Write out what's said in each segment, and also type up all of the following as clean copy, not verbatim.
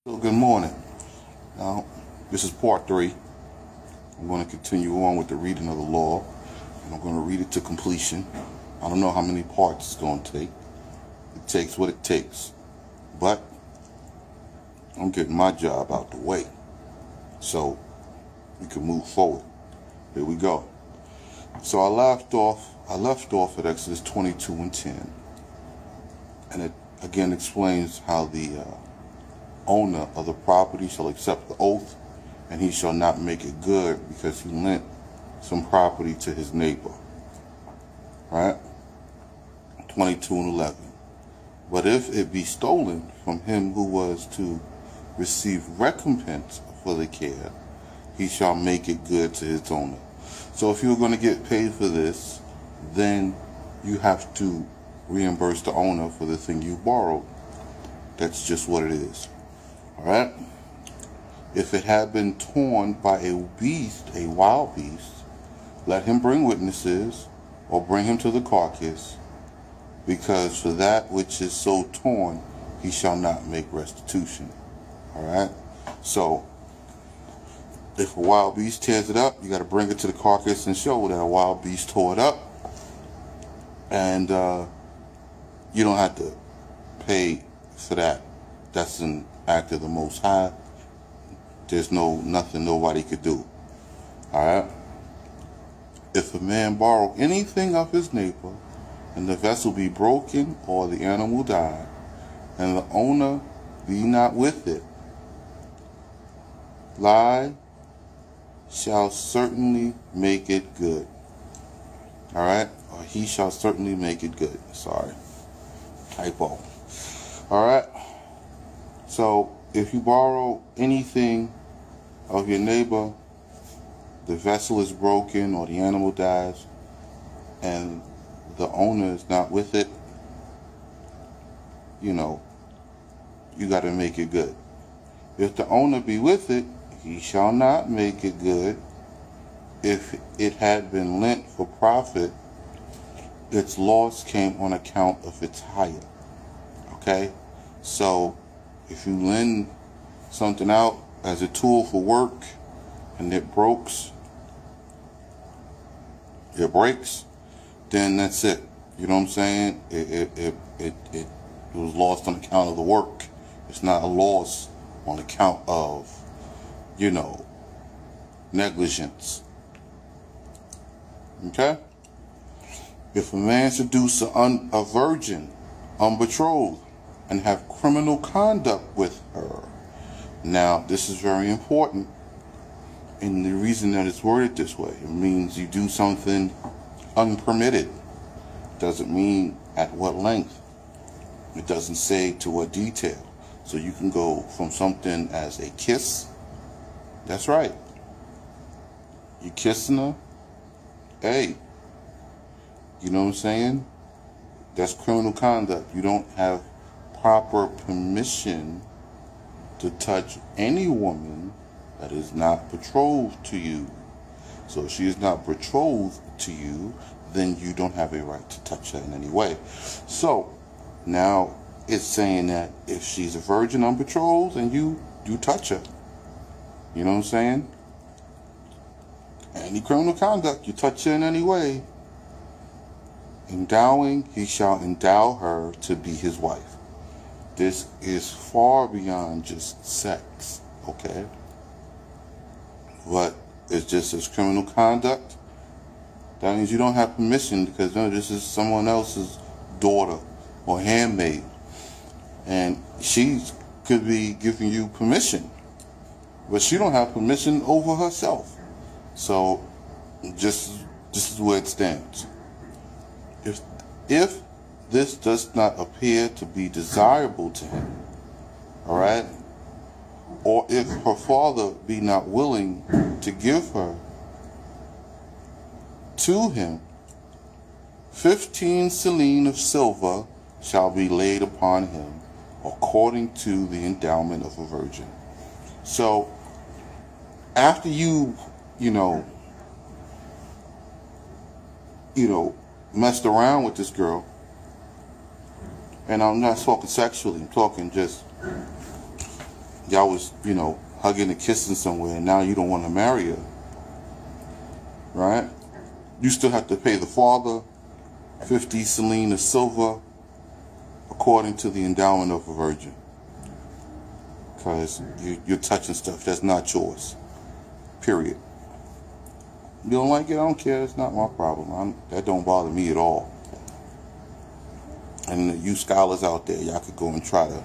So good morning. Now, this is part 3. I'm going to continue on with the reading of the law, and I'm going to read it to completion. I don't know how many parts it's going to take. It takes what it takes. But I'm getting my job out the way so we can move forward. Here we go. So I left off at Exodus 22 and 10. And it again explains how the owner of the property shall accept the oath, and he shall not make it good because he lent some property to his neighbor. Right? 22 and 11. But if it be stolen from him who was to receive recompense for the care, he shall make it good to his owner. So if you're going to get paid for this, then you have to reimburse the owner for the thing you borrowed. That's just what it is. Alright? If it had been torn by a beast, a wild beast, let him bring witnesses, or bring him to the carcass, because for that which is so torn, he shall not make restitution. Alright? So, if a wild beast tears it up, you got to bring it to the carcass and show that a wild beast tore it up. And you don't have to pay for that. That's an act of the Most High. There's nothing nobody could do. Alright? If a man borrow anything of his neighbor, and the vessel be broken, or the animal die, and the owner be not with it, lie shall certainly make it good. Alright? Or he shall certainly make it good. Sorry. Typo. Alright? So, if you borrow anything of your neighbor, the vessel is broken or the animal dies, and the owner is not with it, you got to make it good. If the owner be with it, he shall not make it good. If it had been lent for profit, its loss came on account of its hire. Okay? So, if you lend something out as a tool for work and it breaks, then that's it. You know what I'm saying? It was lost on account of the work. It's not a loss on account of, negligence. Okay? If a man seduce a virgin, unbetrothed, and have criminal conduct with her. Now, this is very important. And the reason that it's worded this way, it means you do something unpermitted. Doesn't mean at what length. It doesn't say to what detail. So you can go from something as a kiss. That's right. You kissing her. Hey. You know what I'm saying? That's criminal conduct. You don't have proper permission to touch any woman that is not betrothed to you. So if she is not betrothed to you, then you don't have a right to touch her in any way. So now it's saying that if she's a virgin unbetrothed and you touch her, you know what I'm saying? Any criminal conduct, you touch her in any way, endowing, he shall endow her to be his wife. This is far beyond just sex, okay? But it's just as criminal conduct. That means you don't have permission because this is someone else's daughter or handmaid. And she could be giving you permission, but she don't have permission over herself. So this is where it stands. If this does not appear to be desirable to him, alright, or if her father be not willing to give her to him, 15 selene of silver shall be laid upon him, according to the endowment of a virgin. So, after you messed around with this girl, and I'm not talking sexually, I'm talking just y'all was, hugging and kissing somewhere, and now you don't want to marry her, right? You still have to pay the father 50 selene of silver according to the endowment of a virgin. Because you're touching stuff that's not yours. Period. You don't like it? I don't care. It's not my problem. That don't bother me at all. And you scholars out there, y'all could go and try to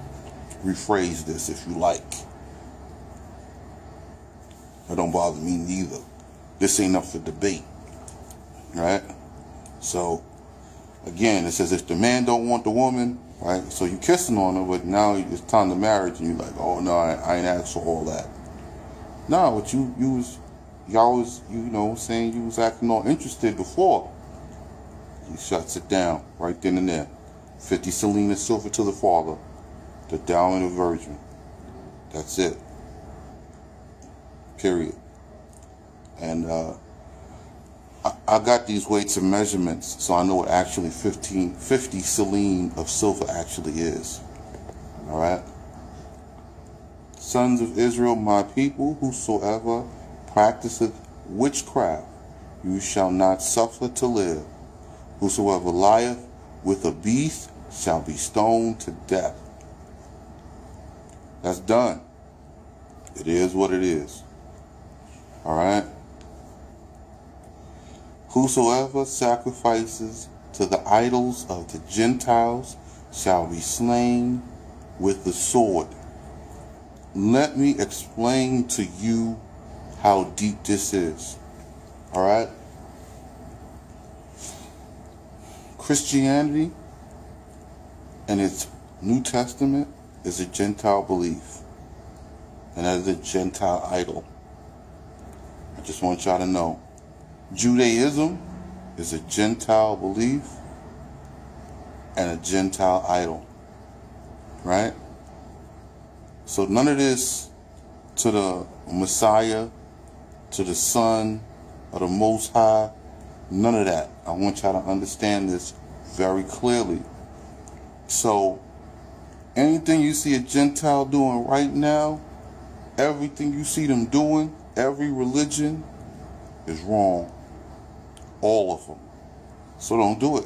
rephrase this if you like. That don't bother me neither. This ain't up for debate. Right? So, again, it says if the man don't want the woman, right? So you kissing on her, but now it's time to marriage, and you're like, oh no, I ain't asked for all that. No, but y'all was saying you was acting all interested before. He shuts it down right then and there. 50 selene of silver to the father, the endowment of virgin. That's it. Period. And I got these weights and measurements, so I know what actually 50 selene of silver actually is. All right. Sons of Israel, my people, whosoever practiceth witchcraft, you shall not suffer to live. Whosoever lieth with a beast shall be stoned to death. That's done. It is what it is. All right. Whosoever sacrifices to the idols of the Gentiles shall be slain with the sword. Let me explain to you how deep this is. All right? Christianity and its New Testament is a Gentile belief. And that is a Gentile idol. I just want y'all to know. Judaism is a Gentile belief and a Gentile idol. Right? So none of this to the Messiah, to the Son of the Most High, none of that. I want y'all to understand this very clearly. So anything you see a Gentile doing right now, everything you see them doing, every religion is wrong. All of them. So don't do it.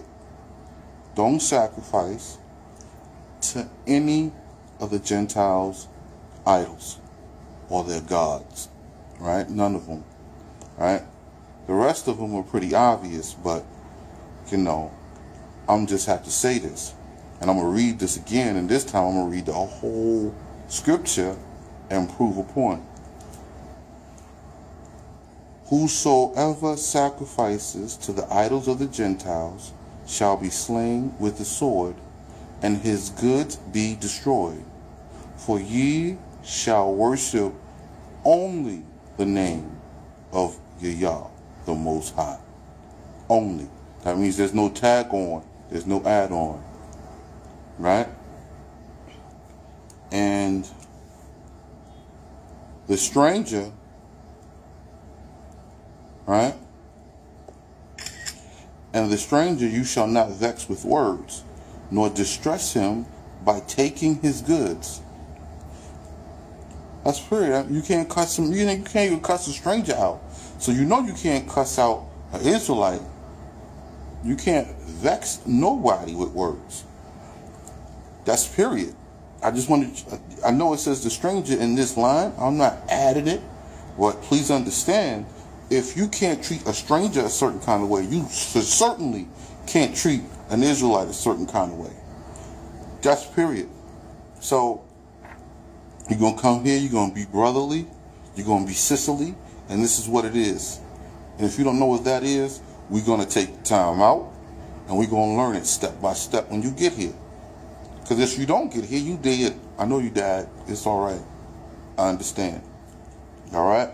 Don't sacrifice to any of the Gentiles' idols or their gods. Right? None of them. Right? The rest of them are pretty obvious, but, I'm just have to say this. And I'm going to read this again, and this time I'm going to read the whole scripture and prove a point. Whosoever sacrifices to the idols of the Gentiles shall be slain with the sword, and his goods be destroyed. For ye shall worship only the name of Yahweh, the Most High. Only. That means there's no tag on. There's no add on. Right? And the stranger, right? And the stranger you shall not vex with words, nor distress him by taking his goods. That's period. You can't cuss him. You can't even cuss a stranger out. So you can't cuss out an Israelite. You can't vex nobody with words. That's period. I know it says the stranger in this line. I'm not adding it. But please understand, if you can't treat a stranger a certain kind of way, you certainly can't treat an Israelite a certain kind of way. That's period. So you're going to come here, you're going to be brotherly, you're going to be sisterly, and this is what it is. And if you don't know what that is, we're going to take time out, and we're going to learn it step by step when you get here. Because if you don't get here, you dead. I know you died. It's all right. I understand. All right?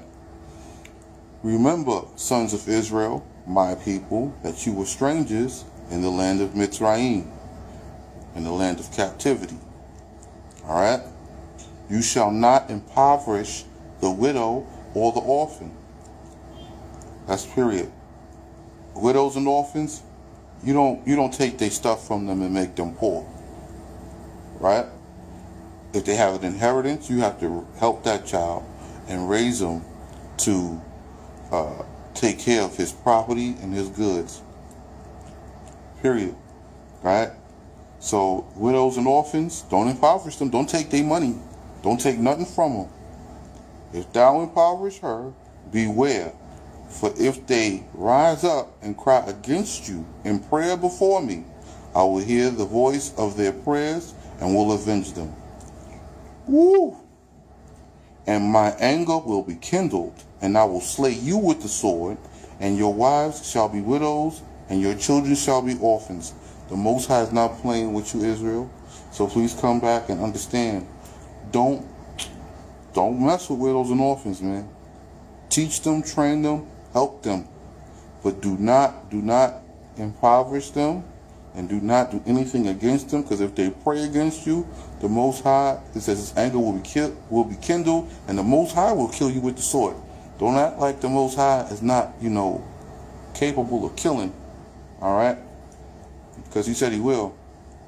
Remember, sons of Israel, my people, that you were strangers in the land of Mitzrayim, in the land of captivity. All right? You shall not impoverish the widow or the orphan. That's period. Widows and orphans, you don't take their stuff from them and make them poor. Right? if they have an inheritance, you have to help that child and raise them to take care of his property and his goods. Period. Right? So widows and orphans, don't impoverish them. Don't take their money. Don't take nothing from them. If thou impoverish her, beware. For if they rise up and cry against you in prayer before me, I will hear the voice of their prayers and will avenge them. Woo! And my anger will be kindled, and I will slay you with the sword, and your wives shall be widows, and your children shall be orphans. The Most High is not playing with you, Israel. So please come back and understand. Don't mess with widows and orphans, man. Teach them, train them, help them. But do not impoverish them, and do not do anything against them, because if they pray against you, the Most High, it says his anger will be kindled, and the Most High will kill you with the sword. Don't act like the Most High is not, capable of killing. All right? Because he said he will.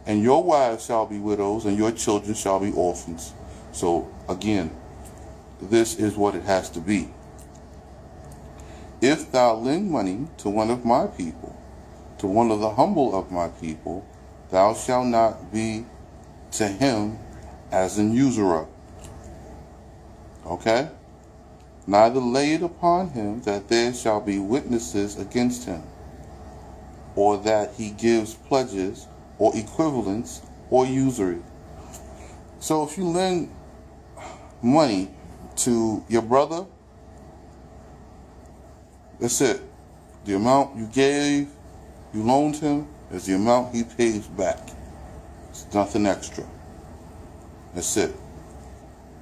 And your wives shall be widows, and your children shall be orphans. So, again, this is what it has to be. If thou lend money to one of my people, to one of the humble of my people, thou shalt not be to him as an usurer. Okay? Neither lay it upon him that there shall be witnesses against him, or that he gives pledges, or equivalents, or usury. So if you lend money to your brother, that's it. The amount you gave, you loaned him, is the amount he pays back. It's nothing extra. That's it.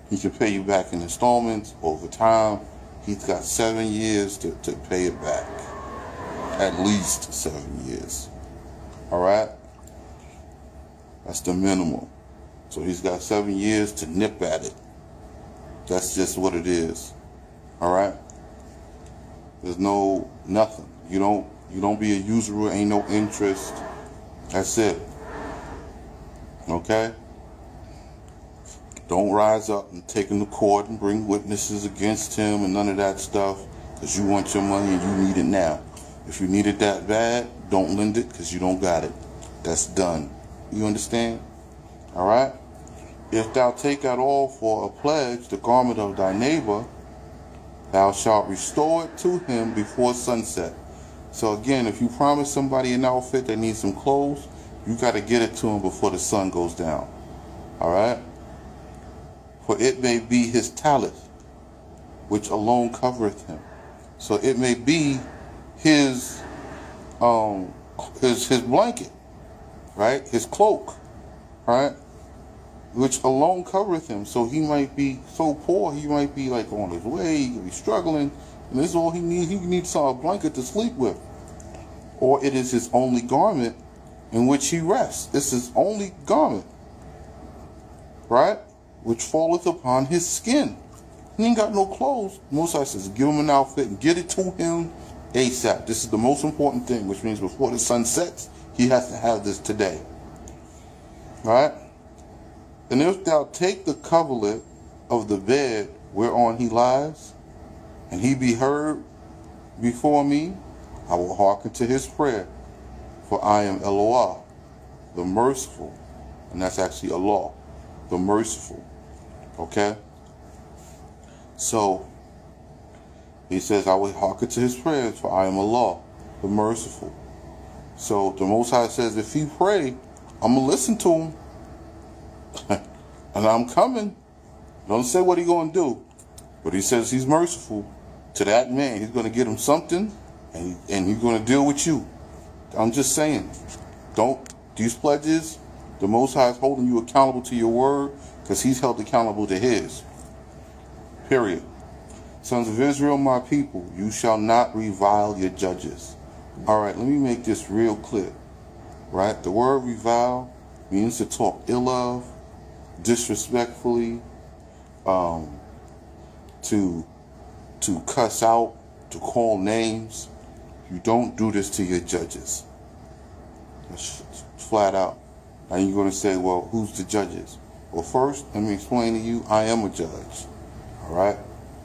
He can pay you back in installments over time. He's got 7 years to pay it back. At least 7 years. Alright? That's the minimum. So he's got 7 years to nip at it. That's just what it is. Alright? There's nothing. You don't be a usurer, ain't no interest. That's it. Okay? Don't rise up and take him to court and bring witnesses against him and none of that stuff, because you want your money and you need it now. If you need it that bad, don't lend it, because you don't got it. That's done. You understand? Alright? If thou take at all for a pledge the garment of thy neighbor, thou shalt restore it to him before sunset. So again, if you promise somebody an outfit that needs some clothes, you got to get it to him before the sun goes down. Alright? For it may be his talith, which alone covereth him. So it may be his blanket, right? His cloak, right? Which alone covereth him. So he might be so poor, he might be like on his way, he could be struggling, and this is all he needs. He needs a blanket to sleep with. Or it is his only garment in which he rests. It's his only garment, right? Which falleth upon his skin. He ain't got no clothes. Moses says, give him an outfit and get it to him ASAP. This is the most important thing, which means before the sun sets, he has to have this today. Right? And if thou take the coverlet of the bed whereon he lies, and he be heard before me, I will hearken to his prayer. For I am Eloah, the merciful. And that's actually Allah, the merciful. Okay? So, he says, I will hearken to his prayers, for I am Allah, the merciful. So, the Most High says, if he pray, I'm going to listen to him. And I'm coming. Don't say what he's going to do. But he says he's merciful to that man. He's going to get him something, and he's going to deal with you. I'm just saying, these pledges, the Most High is holding you accountable to your word, because he's held accountable to his. Period. Sons of Israel, my people, you shall not revile your judges. All right, let me make this real clear. Right? The word revile means to talk ill of, disrespectfully, to cuss out, to call names. You don't do this to your judges. That's flat out. Now you're going to say, well, who's the judges? Well, first, let me explain to you, I am a judge. All right?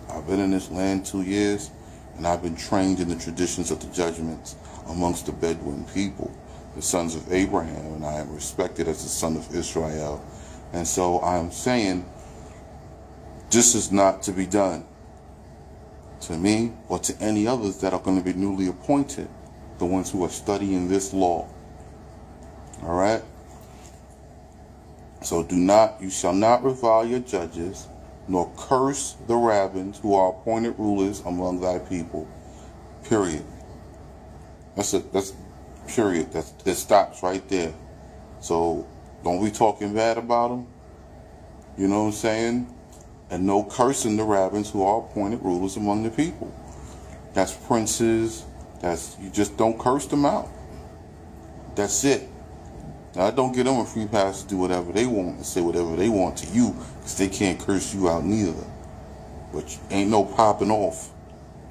I've been in this land 2 years, and I've been trained in the traditions of the judgments amongst the Bedouin people, the sons of Abraham, and I am respected as the son of Israel. And so I'm saying this is not to be done to me or to any others that are going to be newly appointed, the ones who are studying this law. All right? So you shall not revile your judges, nor curse the rabbins who are appointed rulers among thy people. Period. That's period. That stops right there. So don't be talking bad about them. You know what I'm saying? And no cursing the rabbins who are appointed rulers among the people. That's princes. You just don't curse them out. That's it. Now, I don't give them a free pass to do whatever they want and say whatever they want to you, because they can't curse you out neither. But ain't no popping off.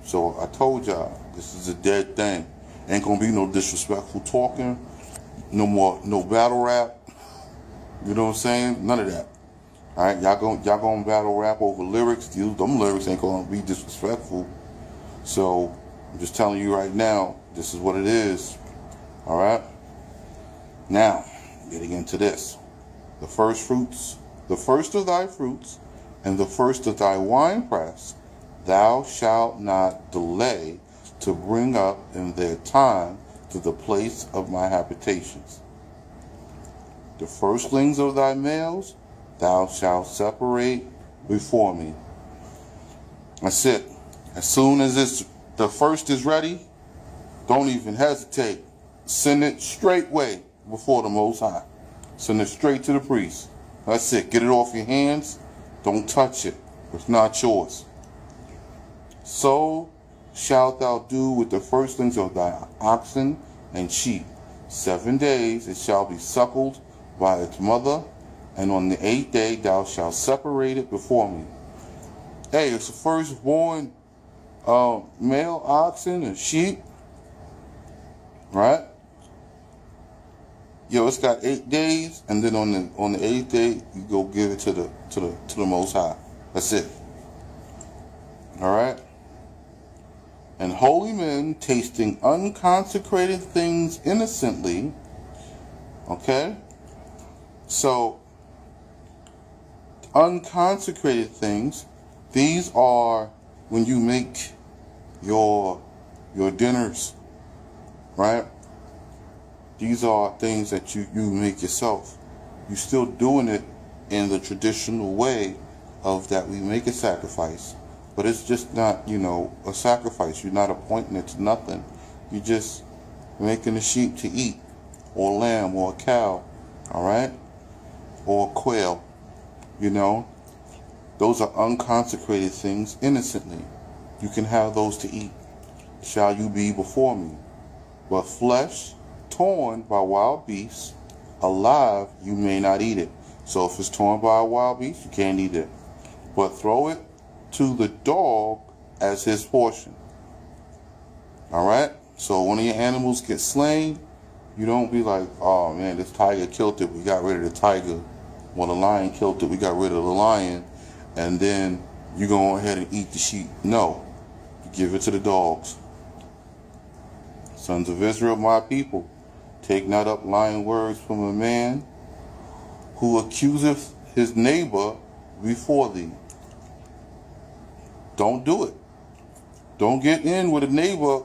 So I told y'all, this is a dead thing. Ain't gonna be no disrespectful talking, no battle rap. You know what I'm saying? None of that. All right, y'all gonna battle rap over lyrics. Them lyrics ain't gonna be disrespectful. So I'm just telling you right now, this is what it is. All right. Now, getting into this, the first of thy fruits, and the first of thy winepress, thou shalt not delay to bring up in their time to the place of my habitations. The firstlings of thy males, thou shalt separate before me. That's it. As soon as the first is ready, don't even hesitate. Send it straightway before the Most High. Send it straight to the priest. That's it. Get it off your hands. Don't touch it. It's not yours. So shalt thou do with the firstlings of thy oxen and sheep. 7 days it shall be suckled by its mother, and on the 8th day thou shalt separate it before me. Hey, it's the firstborn male oxen and sheep, right? Yo, it's got 8 days, and then on the 8th day you go give it to the Most High. That's it. All right. And holy men tasting unconsecrated things innocently. Okay. So unconsecrated things, these are when you make your dinners, right? These are things that you make yourself. You're still doing it in the traditional way of that we make a sacrifice. But it's just not, a sacrifice. You're not appointing it to nothing. You're just making a sheep to eat, or a lamb, or a cow, all right? Or a quail, Those are unconsecrated things innocently. You can have those to eat. Shall you be before me? But flesh torn by wild beasts, alive you may not eat it. So if it's torn by a wild beast, you can't eat it. But throw it to the dog as his portion. All right? So when your animals get slain, you don't be like, oh man, this tiger killed it, we got rid of the tiger. When the lion killed it, we got rid of the lion. And then you go ahead and eat the sheep. No. You give it to the dogs. Sons of Israel, my people, take not up lying words from a man who accuseth his neighbor before thee. Don't do it. Don't get in with a neighbor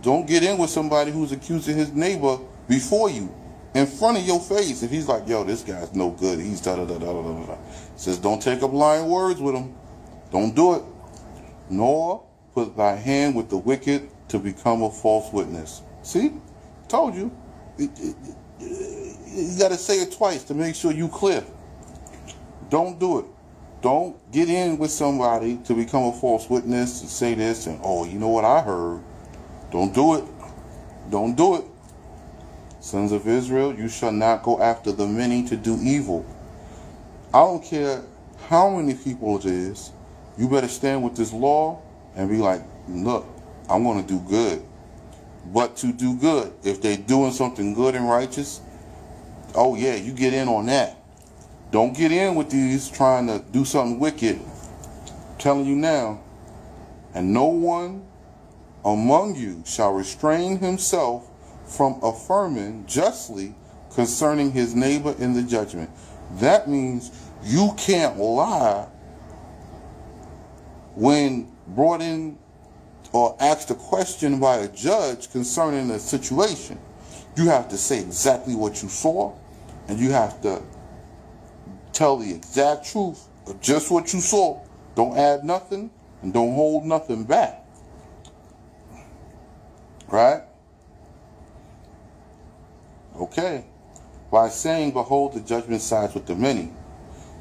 don't get in with somebody who's accusing his neighbor before you, in front of your face. If he's like, yo, this guy's no good, he's da-da-da-da-da-da-da. Says, don't take up lying words with him. Don't do it. Nor put thy hand with the wicked to become a false witness. See? Told you. You got to say it twice to make sure you clear. Don't do it. Don't get in with somebody to become a false witness and say this and, oh, you know what I heard. Don't do it. Don't do it. Sons of Israel, you shall not go after the many to do evil. I don't care how many people it is. You better stand with this law and be like, look, I'm going to do good. But to do good, if they're doing something good and righteous, oh yeah, you get in on that. Don't get in with these trying to do something wicked. I'm telling you now. And no one among you shall restrain himself from affirming justly concerning his neighbor in the judgment. That means you can't lie when brought in or asked a question by a judge concerning a situation. You have to say exactly what you saw, and you have to tell the exact truth of just what you saw. Don't add nothing and don't hold nothing back. Right? Okay. By saying, behold, the judgment sides with the many.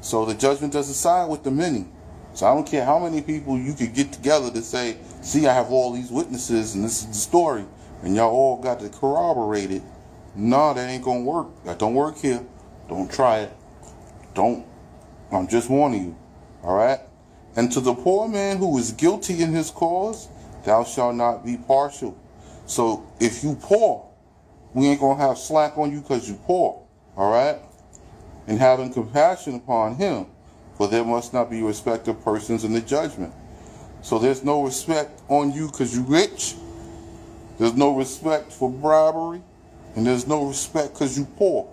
So the judgment doesn't side with the many. So I don't care how many people you could get together to say, see, I have all these witnesses and this is the story, and y'all all got to corroborate it. No, that ain't gonna work. That don't work here. Don't try it. Don't. I'm just warning you. All right? And to the poor man who is guilty in his cause, thou shalt not be partial. So if you poor, we ain't gonna have slack on you because you poor. All right? And having compassion upon him, for there must not be respect of persons in the judgment. So there's no respect on you because you're rich. There's no respect for bribery. And there's no respect because you're poor.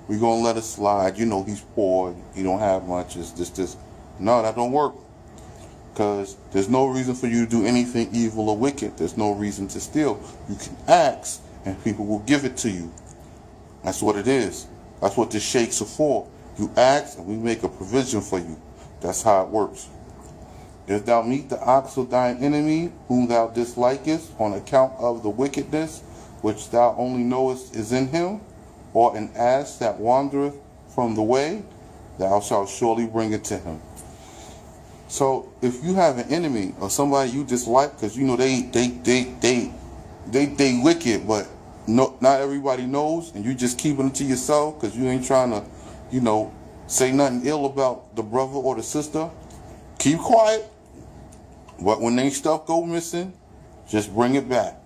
We're going to let it slide. You know he's poor. He don't have much. It's this. No, that don't work. Because there's no reason for you to do anything evil or wicked. There's no reason to steal. You can ask and people will give it to you. That's what it is. That's what the sheikhs are for. You ask and we make a provision for you. That's how it works. If thou meet the ox of thine enemy, whom thou dislikest, on account of the wickedness which thou only knowest is in him, or an ass that wandereth from the way, thou shalt surely bring it to him. So if you have an enemy or somebody you dislike, because you know they wicked, but no, not everybody knows, and you just keeping it to yourself because you ain't trying to, say nothing ill about the brother or the sister, keep quiet. But when they stuff go missing, just bring it back.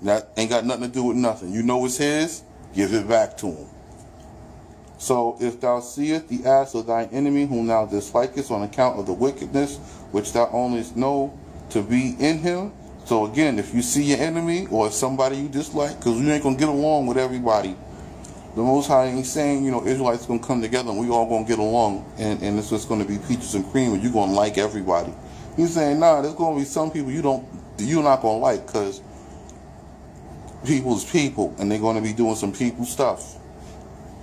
That ain't got nothing to do with nothing. You know it's his, give it back to him. So if thou seest the ass of thine enemy whom thou dislikest on account of the wickedness which thou only know to be in him. So again, if you see your enemy or somebody you dislike, because you ain't going to get along with everybody, the Most High ain't saying, Israelites going to come together and we all going to get along and it's just going to be peaches and cream and you're going to like everybody. He's saying, nah, there's going to be some people you're not going to like because people's people and they're going to be doing some people stuff.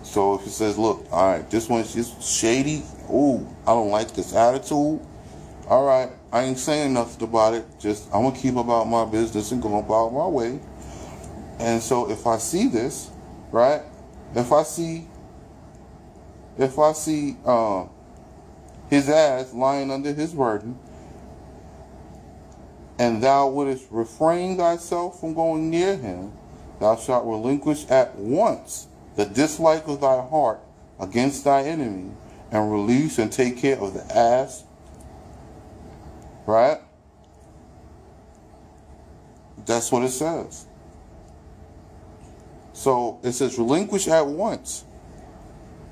So if it says, look, all right, this one's just shady. Ooh, I don't like this attitude. All right, I ain't saying nothing about it. Just I'm going to keep about my business and go about my way. And so if I see this, right, if I see his ass lying under his burden, and thou wouldest refrain thyself from going near him, thou shalt relinquish at once the dislike of thy heart against thy enemy, and release and take care of the ass. Right? That's what it says. So it says relinquish at once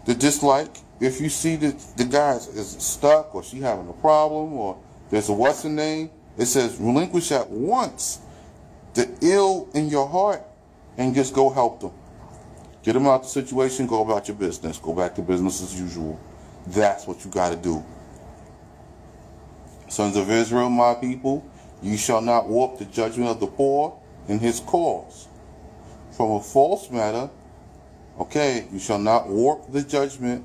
the dislike. If you see that the guy is stuck or she having a problem or there's a what's the name, it says relinquish at once the ill in your heart and just go help them. Get them out the situation, go about your business. Go back to business as usual. That's what you got to do. Sons of Israel, my people, you shall not warp the judgment of the poor in his cause. From a false matter, you shall not warp the judgment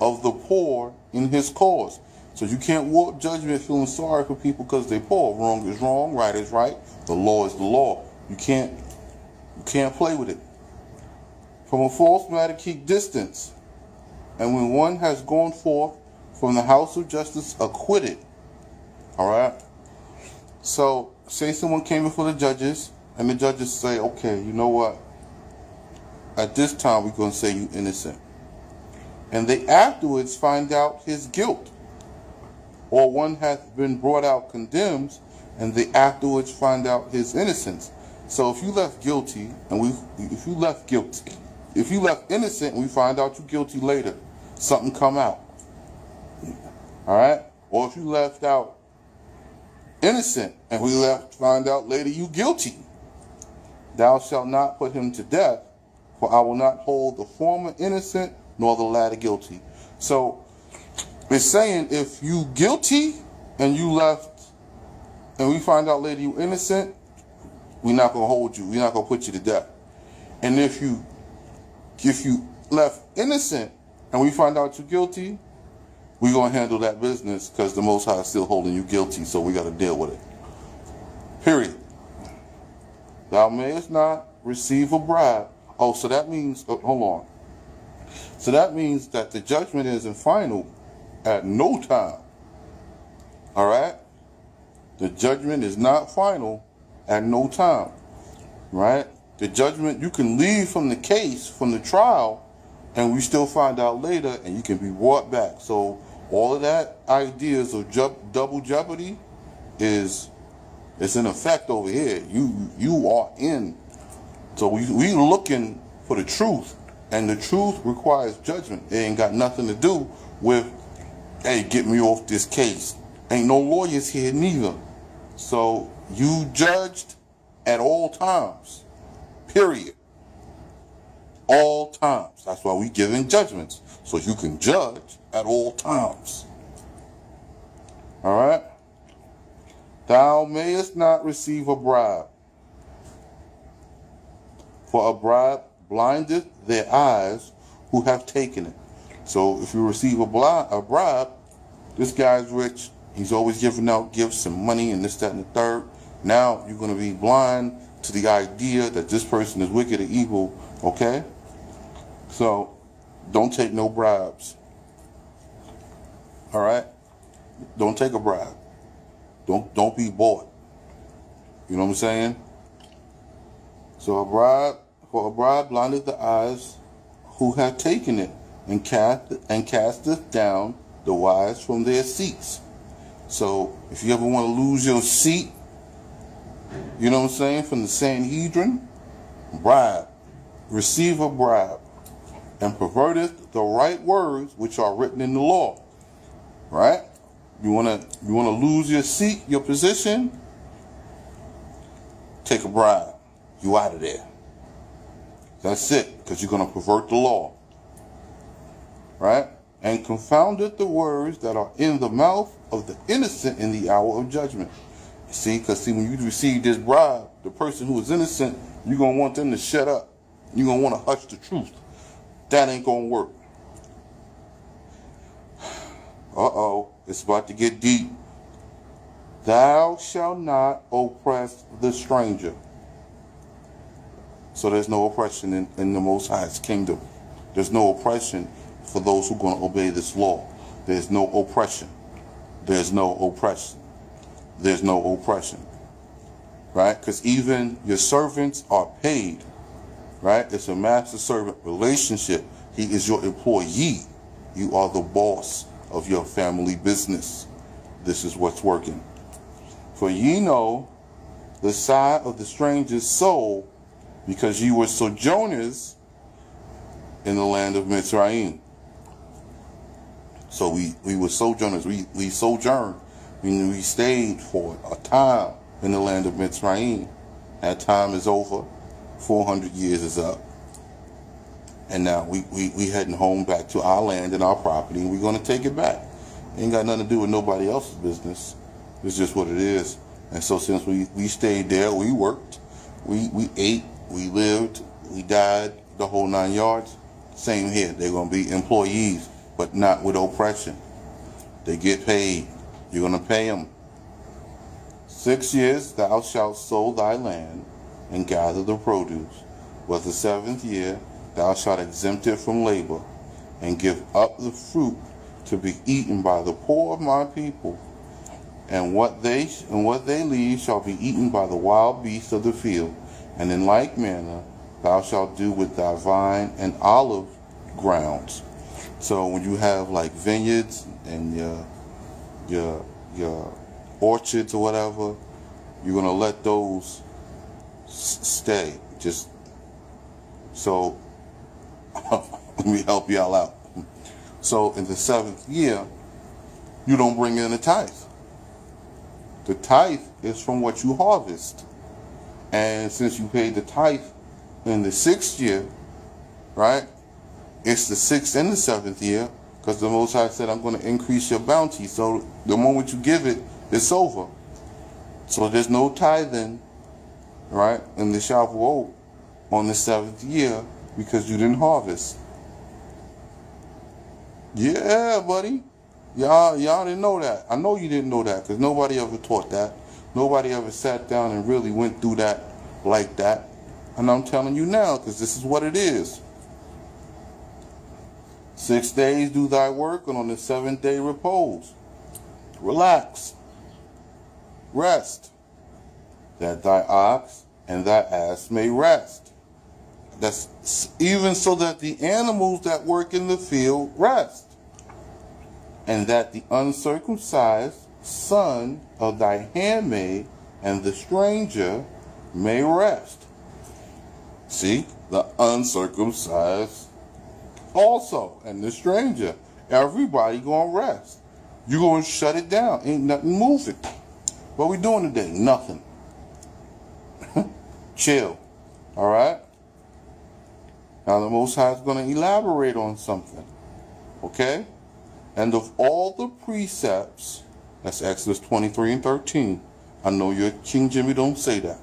of the poor in his cause. So you can't warp judgment feeling sorry for people because they're poor. Wrong is wrong, right is right. The law is the law. You can't play with it. From a false matter, keep distance. And when one has gone forth from the house of justice, acquitted. All right? So, say someone came before the judges, and the judges say, okay, you know what? At this time, we're going to say you innocent. And they afterwards find out his guilt. Or one hath been brought out condemned, and they afterwards find out his innocence. So if you left guilty, If you left innocent and we find out you guilty later, something come out. All right? Or if you left out innocent and we find out later you guilty, thou shalt not put him to death, for I will not hold the former innocent nor the latter guilty. So it's saying if you guilty and you left and we find out later you innocent, we're not going to hold you. We're not going to put you to death. And if you left innocent and we find out you're guilty, we're going to handle that business because the Most High is still holding you guilty, so we got to deal with it. Period. Thou mayest not receive a bribe. Oh, so that means, hold on. So that means that the judgment isn't final at no time. All right? The judgment is not final at no time. Right? The judgment, you can leave from the case, from the trial, and we still find out later, and you can be brought back. So all of that ideas of double jeopardy is in effect over here. You are in. So we looking for the truth, and the truth requires judgment. It ain't got nothing to do with, hey, get me off this case. Ain't no lawyers here neither. So you judged at all times. Period. All times. That's why we giving judgments. So you can judge at all times. All right? Thou mayest not receive a bribe, for a bribe blindeth their eyes who have taken it. So if you receive a bribe, this guy's rich, he's always giving out gifts and money and this, that, and the third. Now you're going to be blind to the idea that this person is wicked or evil, okay? So don't take no bribes. All right? Don't take a bribe. Don't be bought. You know what I'm saying? So a bribe blindeth the eyes who have taken it, and casteth down the wise from their seats. So if you ever want to lose your seat, you know what I'm saying, from the Sanhedrin, bribe. Receive a bribe, and perverteth the right words which are written in the law. Right? You wanna lose your seat, your position? Take a bribe. You out of there. That's it, because you're gonna pervert the law. Right? And confoundeth the words that are in the mouth of the innocent in the hour of judgment. Because when you receive this bribe, the person who is innocent, you're gonna want them to shut up. You're gonna want to hush the truth. That ain't gonna work. It's about to get deep. Thou shalt not oppress the stranger. So there's no oppression in the Most High's kingdom. There's no oppression for those who are going to obey this law. There's no oppression. There's no oppression. There's no oppression. Right? Because even your servants are paid. Right? It's a master-servant relationship. He is your employee. You are the boss of your family business. This is what's working. For ye know the sigh of the stranger's soul, because ye were sojourners in the land of Mitzrayim. So we were sojourners. We sojourned. We stayed for a time in the land of Mitzrayim. That time is over. 400 years is up. And now we heading home back to our land and our property, and we're going to take it back. Ain't got nothing to do with nobody else's business. It's just what it is. And so since we stayed there, we worked, we ate, we lived, we died, the whole 9 yards. Same here. They're going to be employees, but not with oppression. They get paid. You're going to pay them. 6 years thou shalt sow thy land and gather the produce. But the 7th year thou shalt exempt it from labor, and give up the fruit to be eaten by the poor of my people. And what they leave shall be eaten by the wild beasts of the field. And in like manner thou shalt do with thy vine and olive grounds. So when you have like vineyards and your orchards or whatever, you're gonna let those stay. Just so Let me help y'all out. So in the 7th year, you don't bring in a tithe. The tithe is from what you harvest. And since you paid the tithe in the 6th year, right? It's the 6th and the 7th year, because the Most High said, I'm going to increase your bounty. So the moment you give it, it's over. So there's no tithing, right, in the Shavuot on the 7th year because you didn't harvest. Yeah, buddy. Y'all didn't know that. I know you didn't know that because nobody ever taught that. Nobody ever sat down and really went through that like that. And I'm telling you now because this is what it is. 6 days do thy work, and on the 7th day repose. Relax. Rest. That thy ox and thy ass may rest. That's even so that the animals that work in the field rest. And that the uncircumcised son of thy handmaid and the stranger may rest. See, the uncircumcised also, and the stranger. Everybody gonna rest. You gonna shut it down. Ain't nothing moving. What we doing today? Nothing. Chill. All right? Now the Most High is gonna elaborate on something. Okay? And of all the precepts, that's Exodus 23 and 13. I know your King Jimmy don't say that.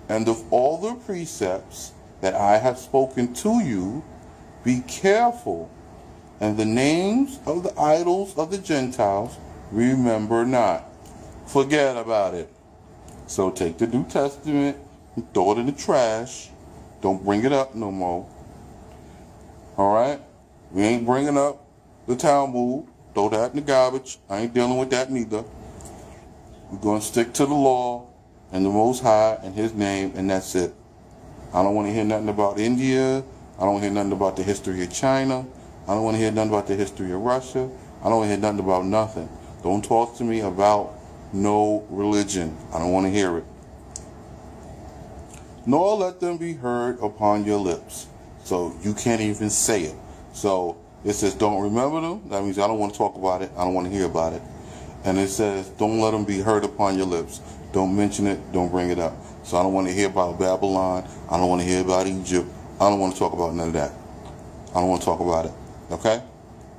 And of all the precepts that I have spoken to you, be careful, and the names of the idols of the Gentiles remember not. Forget about it. So take the New Testament and throw it in the trash. Don't bring it up no more. Alright? We ain't bringing up the Talmud. Throw that in the garbage. I ain't dealing with that neither. We're going to stick to the law and the Most High and His name, and that's it. I don't want to hear nothing about India. I don't want to hear nothing about the history of China. I don't want to hear nothing about the history of Russia. I don't want to hear nothing about nothing. Don't talk to me about no religion. I don't want to hear it. Nor let them be heard upon your lips. So you can't even say it. So it says don't remember them. That means I don't want to talk about it. I don't want to hear about it. And it says don't let them be heard upon your lips. Don't mention it. Don't bring it up. So I don't want to hear about Babylon. I don't want to hear about Egypt. I don't want to talk about none of that. I don't want to talk about it. Okay?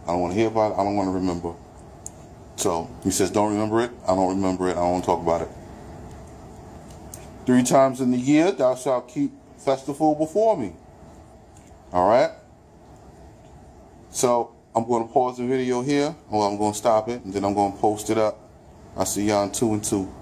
I don't want to hear about it. I don't want to remember. So he says don't remember it. I don't remember it. I don't want to talk about it. 3 times in the year thou shalt keep festival before me. Alright? So I'm going to pause the video here. Or I'm going to stop it. And then I'm going to post it up. I'll see y'all in 2 and 2.